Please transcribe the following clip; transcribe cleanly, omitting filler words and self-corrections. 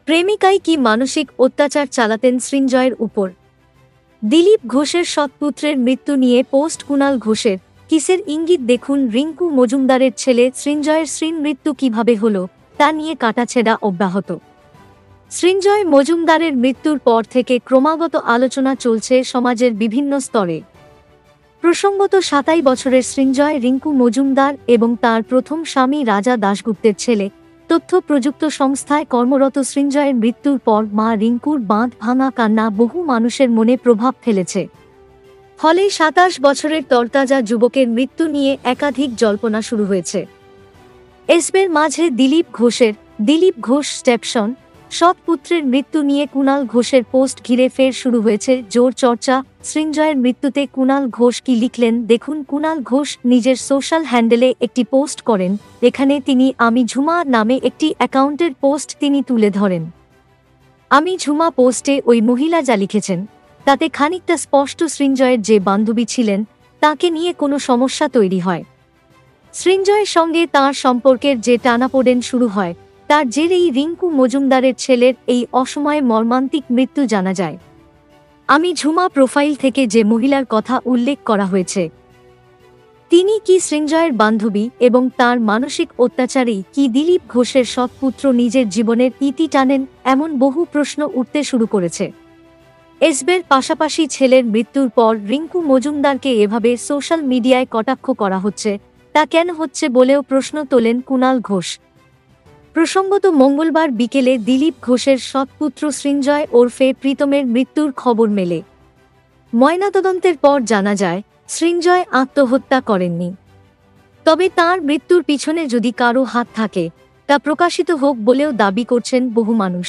প্রেমিকাই কি মানসিক অত্যাচার চালাতেন সৃঞ্জয়ের উপর? দিলীপ ঘোষের সৎপুত্রের মৃত্যু নিয়ে পোস্ট কুণাল ঘোষের। কিসের ইঙ্গিত দেখুন রিঙ্কু মজুমদারের ছেলে সৃঞ্জয়ের মৃত্যু কিভাবে হল তা নিয়ে কাটাছেঁড়া অব্যাহত। সৃঞ্জয় মজুমদারের মৃত্যুর পর থেকে ক্রমাগত আলোচনা চলছে সমাজের বিভিন্ন স্তরে। প্রসঙ্গত ২৭ বছরের সৃঞ্জয় রিঙ্কু মজুমদার এবং তার প্রথম স্বামী রাজা দাশগুপ্তের ছেলে। তথ্য প্রযুক্ত সংস্থায় কর্মরত সৃঞ্জয়ের মৃত্যুর পর মা রিঙ্কুর বাঁধ ভাঙা কান্না বহু মানুষের মনে প্রভাব ফেলেছে। ফলে ২৭ বছরের তরতাজা যুবকের মৃত্যু নিয়ে একাধিক জল্পনা শুরু হয়েছে। এসবের মাঝে দিলীপ ঘোষ স্টেপসন সৎপুত্রের মৃত্যু নিয়ে কুণাল ঘোষের পোস্ট ঘিরে ফের শুরু হয়েছে জোর চর্চা। সৃঞ্জয়ের মৃত্যুতে কুণাল ঘোষ কি লিখলেন দেখুন। কুণাল ঘোষ নিজের সোশ্যাল হ্যান্ডেলে একটি পোস্ট করেন। এখানে তিনি আমি ঝুমা নামে একটি অ্যাকাউন্টের পোস্ট তিনি তুলে ধরেন। আমি ঝুমা পোস্টে ওই মহিলা যা লিখেছেন তাতে খানিকটা স্পষ্ট সৃঞ্জয়ের যে বান্ধবী ছিলেন তাকে নিয়ে কোনো সমস্যা তৈরি হয়। সৃঞ্জয়ের সঙ্গে তাঁর সম্পর্কের যে টানাপোড়েন শুরু হয় তার জেরেই রিঙ্কু মজুমদারের ছেলের এই অসময়ে মর্মান্তিক মৃত্যু জানা যায়। আমি ঝুমা প্রোফাইল থেকে যে মহিলার কথা উল্লেখ করা হয়েছে তিনি কি সৃঞ্জয়ের বান্ধবী এবং তার মানসিক অত্যাচারেই কি দিলীপ ঘোষের সৎপুত্র নিজের জীবনের ইতি টানেন, এমন বহু প্রশ্ন উঠতে শুরু করেছে। এসবের পাশাপাশি ছেলের মৃত্যুর পর রিঙ্কু মজুমদারকে এভাবে সোশ্যাল মিডিয়ায় কটাক্ষ করা হচ্ছে তা কেন হচ্ছে বলেও প্রশ্ন তোলেন কুণাল ঘোষ। প্রসঙ্গত মঙ্গলবার বিকেলে দিলীপ ঘোষের সৎপুত্র সৃঞ্জয় ওরফে প্রীতমের মৃত্যুর খবর মেলে। ময়নাতদন্তের পর জানা যায় সৃঞ্জয় আত্মহত্যা করেননি। তবে তাঁর মৃত্যুর পিছনে যদি কারো হাত থাকে তা প্রকাশিত হোক বলেও দাবি করছেন বহু মানুষ।